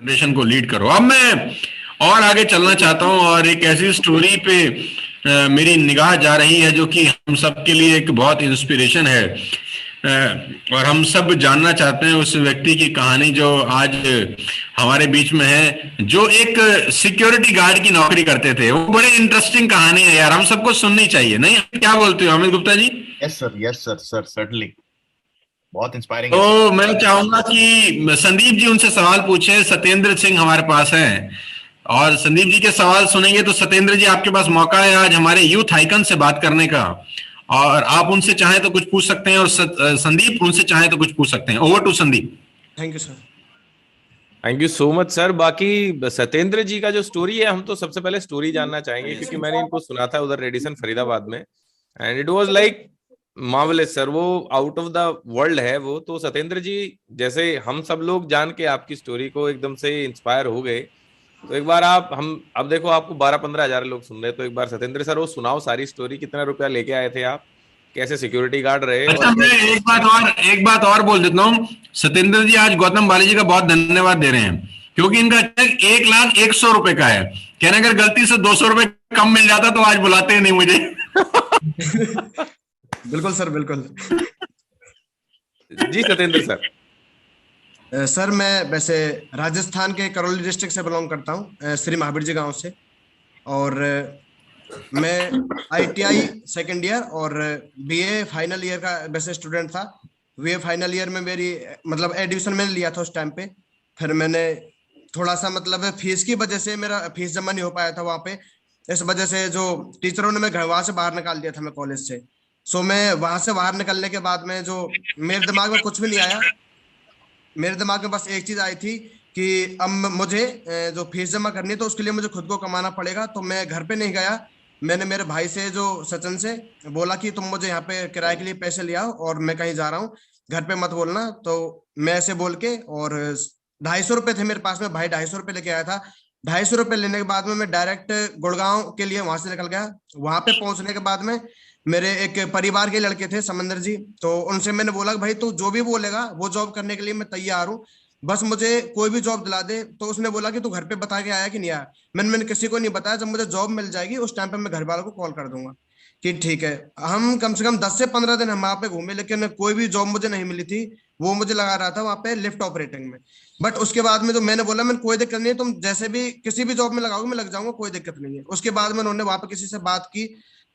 Generation को lead करो। अब मैं और आगे चलना चाहता हूँ और एक ऐसी स्टोरी पे मेरी निगाह जा रही है जो कि हम सब के लिए एक बहुत इंस्पिरेशन है। और हम सब जानना चाहते हैं उस व्यक्ति की कहानी जो आज हमारे बीच में है, जो एक सिक्योरिटी गार्ड की नौकरी करते थे। वो बड़ी इंटरेस्टिंग कहानी है यार, हम सबको सुननी चाहिए, नहीं? क्या बोलते हो Amit Gupta ji? Yes sir sir certainly, बहुत इंस्पायरिंग है। तो मैं चाहूंगा कि संदीप जी उनसे सवाल पूछे। सत्येंद्र सिंह हमारे पास हैं और संदीप जी के सवाल सुनेंगे। तो सत्येंद्र जी, आपके पास मौका है आज हमारे यूथ आइकन से बात करने का, और आप उनसे चाहें तो कुछ पूछ सकते हैं और संदीप उनसे चाहें तो कुछ पूछ सकते हैं। Over to Sandeep. Thank you sir. Thank you so much sir. बाकी सत्येंद्र जी का जो स्टोरी है, हम तो सबसे पहले स्टोरी जानना चाहेंगे क्योंकि मैंने इनको सुना था उधर रेडिसन फरीदाबाद में, and it was like marvellous sir. वो आउट ऑफ द वर्ल्ड है वो। तो सत्येंद्र जी, जैसे हम सब लोग जान के आपकी स्टोरी को एकदम से इंस्पायर हो गए, तो एक बार आप, हम अब देखो आपको 12-15 हजार लोग सुन रहे हैं, तो एक बार सत्येंद्र सर वो सुनाओ सारी स्टोरी। कितना रुपया लेके आए थे आप, कैसे सिक्योरिटी गार्ड रहे? अच्छा, और मैं एक बात और बोल देता हूँ। सत्येंद्र जी आज गौतम बाली का बहुत धन्यवाद दे रहे हैं क्योंकि इनका चेक 1,01,00,000 का है। कहना अगर गलती से 200 रुपए कम मिल जाता तो आज बुलाते नहीं मुझे। बिल्कुल सर, बिल्कुल। जी सत्येंद्र सर। सर मैं वैसे राजस्थान के करौली डिस्ट्रिक्ट से बिलोंग करता हूँ, श्री महावीर जी गांव से। और मैं ITI सेकेंड ईयर और BA फाइनल ईयर का वैसे स्टूडेंट था। BA फाइनल ईयर में मेरी मतलब एडमिशन मैंने लिया था उस टाइम पे। फिर मैंने थोड़ा सा मतलब फीस की वजह से मेरा फीस जमा नहीं हो पाया था वहाँ पे। इस वजह से जो टीचरों ने मैं घर वहां से बाहर निकाल दिया था मैं कॉलेज से। सो मैं वहां से बाहर निकलने के बाद में जो मेरे दिमाग में कुछ भी नहीं आया। मेरे दिमाग में बस एक चीज आई थी कि अब मुझे जो फीस जमा करनी है तो उसके लिए मुझे खुद को कमाना पड़ेगा। तो मैं घर पे नहीं गया, मैंने मेरे भाई से जो सचिन से बोला कि तुम मुझे यहाँ पे किराए के लिए पैसे ले आओ और मैं कहीं जा रहा हूँ, घर पे मत बोलना। तो मैं ऐसे बोल के, और 250 रुपए थे मेरे पास में, भाई 250 रुपए लेके आया था। 250 रुपए लेने के बाद में मैं डायरेक्ट गुड़गांव के लिए वहां से निकल गया। वहां पे पहुंचने के बाद में मेरे एक परिवार के लड़के थे समंदर जी, तो उनसे मैंने बोला कि भाई तू जो भी बोलेगा वो जॉब करने के लिए मैं तैयार हूँ, बस मुझे कोई भी जॉब दिला दे। तो उसने बोला कि तू घर पे बता के आया कि नहीं आया। मैंने किसी को नहीं बताया। जब मुझे जॉब मिल जाएगी उस टाइम पे मैं घर वालों को कॉल कर दूंगा कि ठीक है। हम कम से कम 10 से 15 दिन हम वहां पे घूमे, लेकिन कोई भी जॉब मुझे नहीं मिली थी। वो मुझे लगा रहा था वहां पे लिफ्ट ऑपरेटिंग में। बट उसके बाद में जो मैंने बोला, मैंने कोई दिक्कत नहीं है, तुम जैसे भी किसी भी जॉब में लगाओगे मैं लग जाऊंगा, कोई दिक्कत नहीं है। उसके बाद में उन्होंने वहां पे किसी से बात की,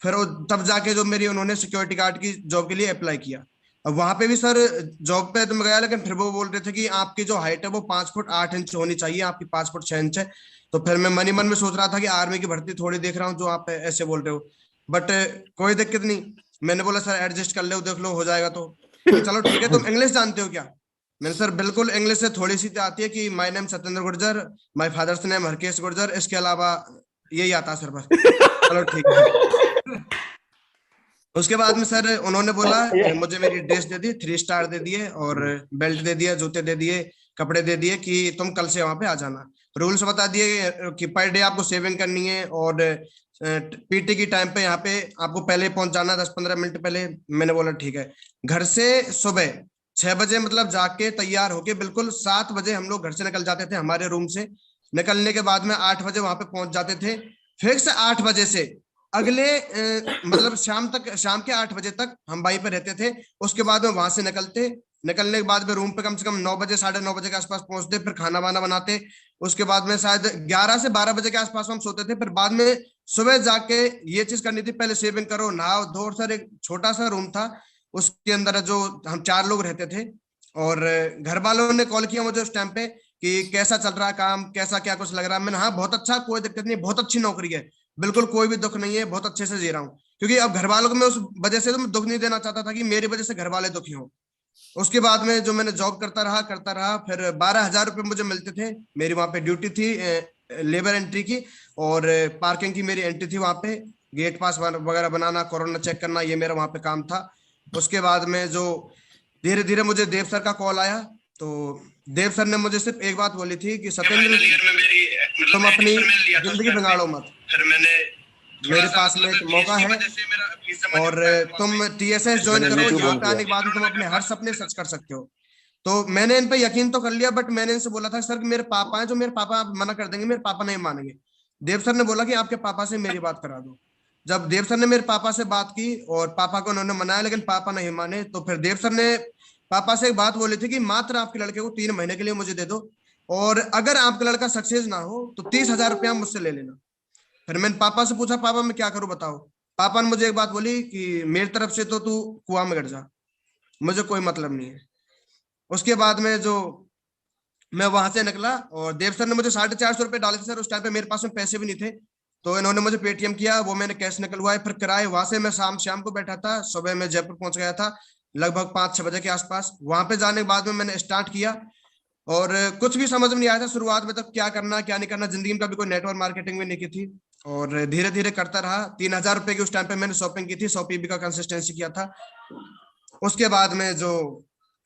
फिर तब जाके जो मेरी उन्होंने सिक्योरिटी गार्ड की जॉब के लिए अप्लाई किया। अब वहां पे भी सर जॉब पे तुम गया, लेकिन फिर वो बोल रहे थे कि आपकी जो हाइट है वो 5 फुट 8 इंच होनी चाहिए, आपकी 5 फुट 6 इंच है। तो फिर मैं मन ही मन में सोच रहा था कि आर्मी की भर्ती थोड़ी देख रहा हूँ जो आप ऐसे बोल रहे हो। बट कोई दिक्कत नहीं, मैंने बोला सर एडजस्ट कर लो, देख लो हो जाएगा। तो चलो ठीक है, तुम इंग्लिश जानते हो क्या? मैंने सर बिल्कुल इंग्लिश से थोड़ी सी आती है कि my name Satyendra Gurjar, my father's name Harkesh Gurjar, इसके अलावा यही आता है सर बस। चलो ठीक है। उसके बाद में सर उन्होंने बोला, मुझे मेरी ड्रेस दे दी, 3 स्टार दे दिए और बेल्ट दे दिया, जूते दे दिए, कपड़े दे दिए कि तुम कल से वहां पे आ जाना। रूल्स बता दिए कि पर डे आपको सेविंग करनी है और PT की टाइम पे यहाँ पे आपको पहले पहुंच जाना 10-15 मिनट पहले। मैंने बोला ठीक है। घर से सुबह 6 बजे मतलब जाके तैयार होके बिल्कुल 7 बजे हम लोग घर से निकल जाते थे हमारे रूम से। निकलने के बाद में 8 बजे वहां पे पहुंच जाते थे। फिर से 8 बजे से अगले मतलब शाम के 8 बजे तक हम वहीं पे रहते थे। उसके बाद में वहां से निकलने के बाद में रूम पे कम से कम 9 बजे 9:30 बजे के आसपास पहुंचते, फिर खाना वाना बनाते। उसके बाद में शायद 11 से 12 बजे के आसपास हम सोते थे। फिर बाद में सुबह जाके ये चीज करनी थी, पहले सेविंग करो, नहाओ धो। सर एक छोटा सा रूम था, उसके अंदर जो हम 4 लोग रहते थे। और घर वालों ने कॉल किया मुझे उस टाइम पे कि कैसा चल रहा है काम, कैसा क्या कुछ लग रहा है। मैंने हाँ बहुत अच्छा, कोई दिक्कत नहीं, बहुत अच्छी नौकरी है, बिल्कुल कोई भी दुख नहीं है, बहुत अच्छे से जी रहा हूँ। क्योंकि अब घर वालों को मैं उस वजह से तो मैं दुख नहीं देना चाहता था कि मेरी वजह से घर वाले दुखी हो। उसके बाद में जो मैंने जॉब करता रहा, फिर 12,000 रुपये मुझे मिलते थे। मेरी वहां पे ड्यूटी थी लेबर एंट्री की, और पार्किंग की मेरी एंट्री थी वहां पे। गेट पास वगैरह बनाना, कोरोना चेक करना, ये मेरा वहां पे काम था। उसके बाद में जो धीरे धीरे मुझे देव सर का कॉल आया। तो देव सर ने मुझे सिर्फ एक बात बोली थी कि सत्येंद्र तुम अपनी जिंदगी बिगाड़ो मत। फिर मैंने मेरे पास में एक मौका है और तुम TSS ज्वाइन करो, यहाँ पे आने के बाद तुम अपने हर सपने सच कर सकते हो। तो मैंने इन पे यकीन तो कर लिया, बट मैंने इनसे बोला था सर कि मेरे पापा हैं, जो मेरे पापा आप मना कर देंगे, मेरे पापा नहीं मानेंगे। देव सर ने बोला कि आपके पापा से मेरी बात करा दो। जब देव सर ने मेरे पापा से बात की और पापा को उन्होंने मनाया, लेकिन पापा नहीं माने, तो फिर देव सर ने पापा से एक बात बोली थी कि मात्र आपके लड़के को 3 महीने के लिए मुझे दे दो, और अगर आपका लड़का सक्सेस ना हो तो 30,000 रुपया मुझसे ले लेना। फिर मैंने पापा से पूछा, पापा मैं क्या करूं बताओ। पापा ने मुझे एक बात बोली कि मेरी तरफ से तो तू कुआं में गिर जा, मुझे कोई मतलब नहीं है। उसके बाद में जो मैं वहां से निकला और देव सर ने मुझे 450 रुपए डाले थे सर। उस टाइम पे मेरे पास में पैसे भी नहीं थे, तो इन्होंने मुझे पेटीएम किया, वो मैंने कैश निकलवाए। फिर किराए वहां से मैं शाम को बैठा था, सुबह मैं जयपुर पहुंच गया था लगभग 5-6 बजे के आसपास। वहां पे जाने के बाद में मैंने स्टार्ट किया और कुछ भी समझ में नहीं आया था शुरुआत में, तब क्या करना क्या नहीं करना। जिंदगी में कभी कोई नेटवर्क मार्केटिंग भी नहीं की थी, और धीरे धीरे करता रहा। 3,000 रुपए की उस टाइम पे मैंने शॉपिंग की थी, 100 PB का कंसिस्टेंसी किया था। उसके बाद में जो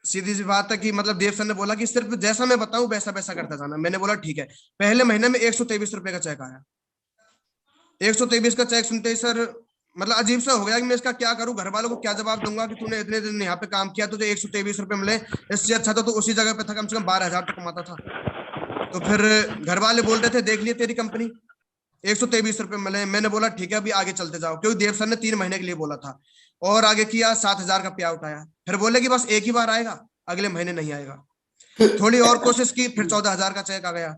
सीधी सी बात है कि मतलब देव सर ने बोला कि सिर्फ जैसा मैं बताऊं वैसा वैसा करता जाना। मैंने बोला ठीक है। पहले महीने में 123 रुपए का चेक आया। 123 का चेक सुनते ही सर मतलब अजीब सा हो गया कि मैं इसका क्या करूं, घर वालों को क्या जवाब दूंगा कि तूने इतने दिन यहाँ पे काम किया, तुझे 123 रुपए मिले, इससे अच्छा तो तू उसी जगह पे था, कम से कम 12,000 तो कमाता था। तो फिर घर वाले बोल रहे थे देख लिए तेरी कंपनी, 123 रुपए मिले। मैंने बोला ठीक है अभी आगे चलते जाओ, क्योंकि देव सर ने 3 महीने के लिए बोला था। और आगे किया, 7,000 का पे आउट आया। फिर बोले कि बस एक ही बार आएगा, अगले महीने नहीं आएगा। थोड़ी और कोशिश की, फिर 14,000 का चेक आ गया।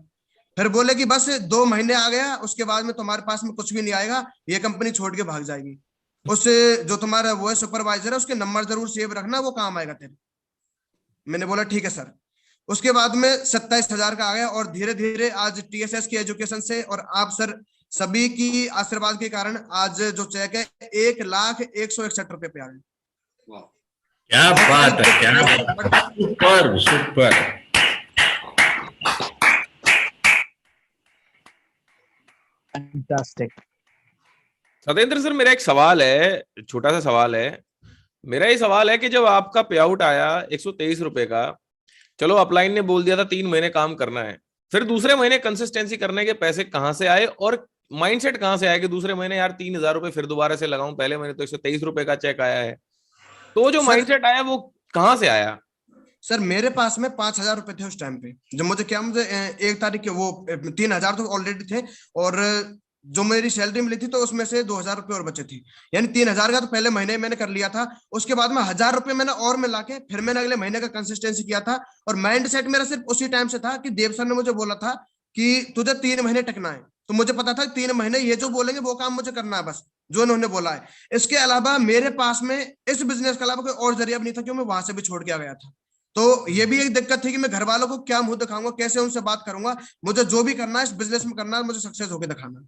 फिर बोले कि बस 2 महीने आ गया, उसके बाद में तुम्हारे पास में कुछ भी नहीं आएगा, ये कंपनी छोड़ के भाग जाएगी। उससे जो तुम्हारा वो है सुपरवाइजर है, उसके नंबर जरूर सेव रखना, वो काम आएगा तेरे। मैंने बोला ठीक है सर। उसके बाद में 27,000 का आ गया, और धीरे धीरे आज TSS की एजुकेशन से और आप सर सभी की आशीर्वाद के कारण आज जो चेक है 1,01,61 रुपए पे आ गए। क्या बात है, क्या बात है, super super. Fantastic. Satyendra sir, मेरा एक सवाल है, छोटा सा सवाल है। मेरा ये सवाल है कि जब आपका पे आउट आया 123 रुपए का, चलो अपलाइन ने बोल दिया था 3 महीने काम करना है, फिर दूसरे महीने कंसिस्टेंसी करने के पैसे कहाँ से आए, और माइंडसेट कहाँ से आया कि दूसरे महीने यार 3,000 रुपए फिर दोबारा से लगाऊं, पहले महीने तो 123 रुपए का चेक आया है। तो जो माइंडसेट आया वो कहाँ से आया? सर मेरे पास में 5,000 रुपए थे उस टाइम पे। जब मुझे 1 तारीख के वो 3,000 तो ऑलरेडी थे, और जो मेरी सैलरी मिली थी तो उसमें से 2,000 रुपए और बचे थी, यानी 3,000 का तो पहले महीने मैंने कर लिया था। उसके बाद में 1,000 रुपए मैंने और मिला के फिर मैंने अगले महीने का कंसिस्टेंसी किया था। और माइंड सेट मेरा सिर्फ उसी टाइम से था कि देव सर ने मुझे बोला था कि तुझे 3 महीने टिकना है, तो मुझे पता था 3 महीने ये जो बोलेंगे वो काम मुझे करना है, बस जो इन्होंने बोला है। इसके अलावा मेरे पास में इस बिजनेस के अलावा कोई और जरिया भी नहीं था, क्योंकि मैं वहां से भी छोड़ के आ गया था। तो ये भी एक दिक्कत थी कि मैं घर वालों को क्या मुंह दिखाऊंगा, कैसे उनसे बात करूंगा। मुझे जो भी करना है इस बिजनेस में करना है, मुझे सक्सेस होकर दिखाना है।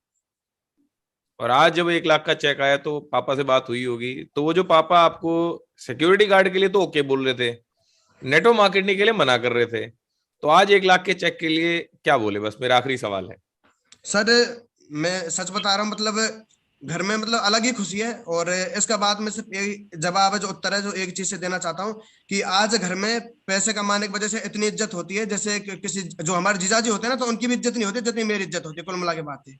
और आज जब 1 लाख का चेक आया तो पापा से बात हुई होगी, तो वो जो पापा आपको सिक्योरिटी गार्ड के लिए तो ओके बोल रहे थे, नेटवर्क मार्केटिंग के लिए मना कर रहे थे, तो आज 1 लाख के चेक के लिए क्या बोले? बस मेरा आखिरी सवाल है सर। मैं सच बता रहा हूँ, मतलब घर में मतलब अलग ही खुशी है। और इसका बाद में सिर्फ एक जवाब है, जो उत्तर है, जो एक चीज से देना चाहता हूँ कि आज घर में पैसे कमाने की वजह से इतनी इज्जत होती है, जैसे किसी जो हमारे जीजाजी होते हैं ना, तो उनकी भी इज्जत नहीं होती जितनी मेरी इज्जत होती है, कुल मिला के बात है।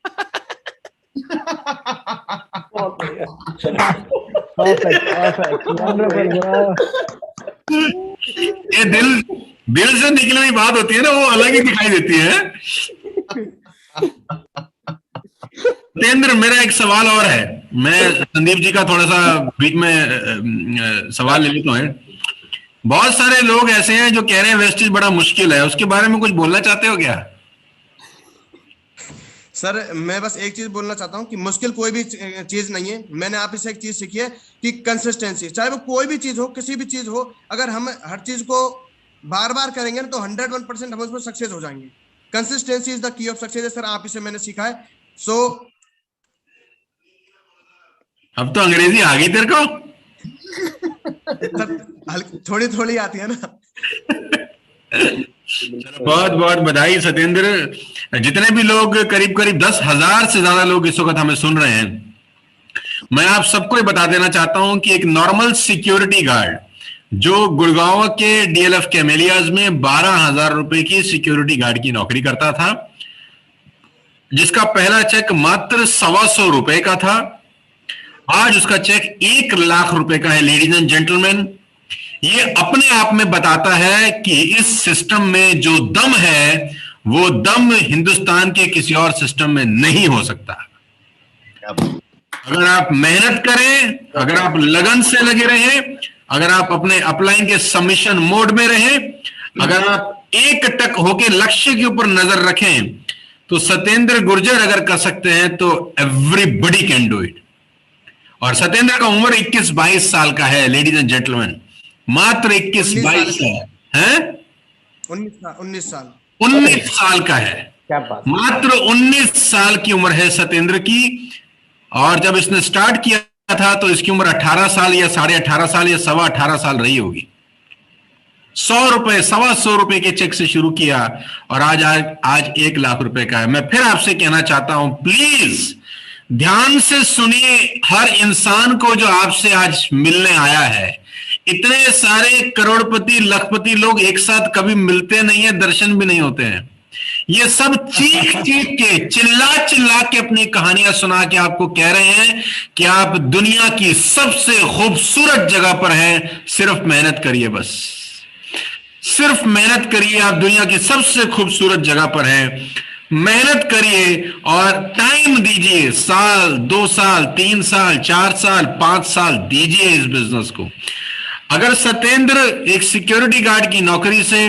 ये दिल से निकली हुई बात होती है ना, वो अलग ही दिखाई देती है। सत्येंद्र, मेरा एक सवाल और है। मैं संदीप जी का थोड़ा सा बीच में सवाल ले लेता हूँ। बहुत सारे लोग ऐसे हैं जो कह रहे हैं वेस्टेज बड़ा मुश्किल है, उसके बारे में कुछ बोलना चाहते हो क्या? सर मैं बस एक चीज बोलना चाहता हूँ कि मुश्किल कोई भी चीज नहीं है। मैंने आप से एक चीज सीखी है कि कंसिस्टेंसी, चाहे वो कोई भी चीज हो, किसी भी चीज हो, अगर हम हर चीज को बार बार करेंगे ना तो 101% हम उसमें सक्सेस हो जाएंगे। Consistency is the key of success. Sir आप इसे मैंने सीखा है। सो अब तो अंग्रेजी आ गई तेरे को? थोड़ी थोड़ी आती है ना। बहुत बहुत बधाई सत्येंद्र। जितने भी लोग, करीब करीब 10,000 से ज्यादा लोग इस वक्त हमें सुन रहे हैं, मैं आप सबको बता देना चाहता हूं कि एक नॉर्मल सिक्योरिटी गार्ड जो गुड़गांव के DLF कैमेलियाज में 12,000 रुपए की सिक्योरिटी गार्ड की नौकरी करता था, जिसका पहला चेक मात्र 125 रुपए का था, आज उसका चेक 1 लाख रुपए का है। लेडीज एंड जेंटलमैन, ये अपने आप में बताता है कि इस सिस्टम में जो दम है वो दम हिंदुस्तान के किसी और सिस्टम में नहीं हो सकता। अगर आप मेहनत करें, अगर आप लगन से लगे रहे, अगर आप अपने अपलाइन के सबमिशन मोड में रहे, अगर आप एक टक होके लक्ष्य के ऊपर नजर रखें, तो सत्येंद्र गुर्जर अगर कर सकते हैं तो एवरीबडी कैन डू इट। और सत्येंद्र का उम्र 21-22 साल का है लेडीज एंड जेंटलमैन, मात्र 21-22 साल है, 19 साल 19 साल का है, क्या बात, मात्र 19 साल की उम्र है सत्येंद्र की। और जब इसने स्टार्ट किया था तो इसकी उम्र 18 साल या 18.5 साल या 18.25 साल रही होगी। 100 रुपए, 125 रुपए के चेक से शुरू किया और आज 1 लाख रुपए का है। मैं फिर आपसे कहना चाहता हूं, प्लीज ध्यान से सुनिए हर इंसान को जो आपसे आज मिलने आया है। इतने सारे करोड़पति लखपति लोग एक साथ कभी मिलते नहीं है, दर्शन भी नहीं होते हैं। ये सब चीख चीख के, चिल्ला चिल्ला के अपनी कहानियां सुना के आपको कह रहे हैं कि आप दुनिया की सबसे खूबसूरत जगह पर हैं। सिर्फ मेहनत करिए, बस सिर्फ मेहनत करिए। आप दुनिया की सबसे खूबसूरत जगह पर हैं, मेहनत करिए और टाइम दीजिए। साल, 2 साल, 3 साल, 4 साल, 5 साल दीजिए इस बिजनेस को। अगर सत्येंद्र एक सिक्योरिटी गार्ड की नौकरी से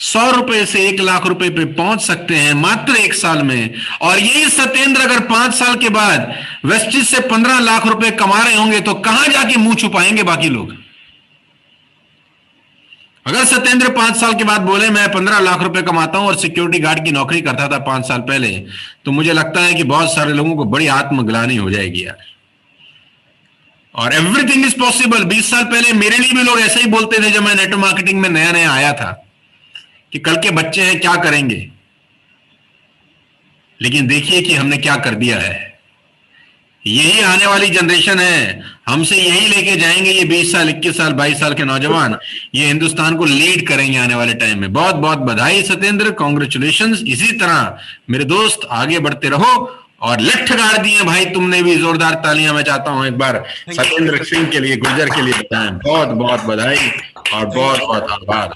100 रुपए से 1 लाख रुपए पे पहुंच सकते हैं मात्र 1 साल में, और यही सत्येंद्र अगर 5 साल के बाद वेस्टिज से 15 लाख रुपए कमा रहे होंगे तो कहां जाके मुंह छुपाएंगे बाकी लोग। अगर सत्येंद्र 5 साल के बाद बोले मैं 15 लाख रुपए कमाता हूं और सिक्योरिटी गार्ड की नौकरी करता था 5 साल पहले, तो मुझे लगता है कि बहुत सारे लोगों को बड़ी आत्मग्लानि हो जाएगी यार। और एवरीथिंग इज पॉसिबल। 20 साल पहले मेरे लिए भी लोग ऐसे ही बोलते थे जब मैं नेटवर्क मार्केटिंग में नया नया आया था कि कल के बच्चे हैं क्या करेंगे, लेकिन देखिए कि हमने क्या कर दिया है। यही आने वाली जनरेशन है, हमसे यही लेके जाएंगे ये 20 साल, 21 साल, 22 साल के नौजवान, ये हिंदुस्तान को लीड करेंगे आने वाले टाइम में। बहुत बहुत बधाई सत्येंद्र, कॉन्ग्रेचुलेशंस। इसी तरह मेरे दोस्त आगे बढ़ते रहो और लठ गाड़ दिए भाई तुमने भी, जोरदार तालियां मैं चाहता हूं एक बार सत्येंद्र सिंह के लिए, गुर्जर के लिए बताएं। बहुत बहुत बधाई और बहुत बहुत आभार।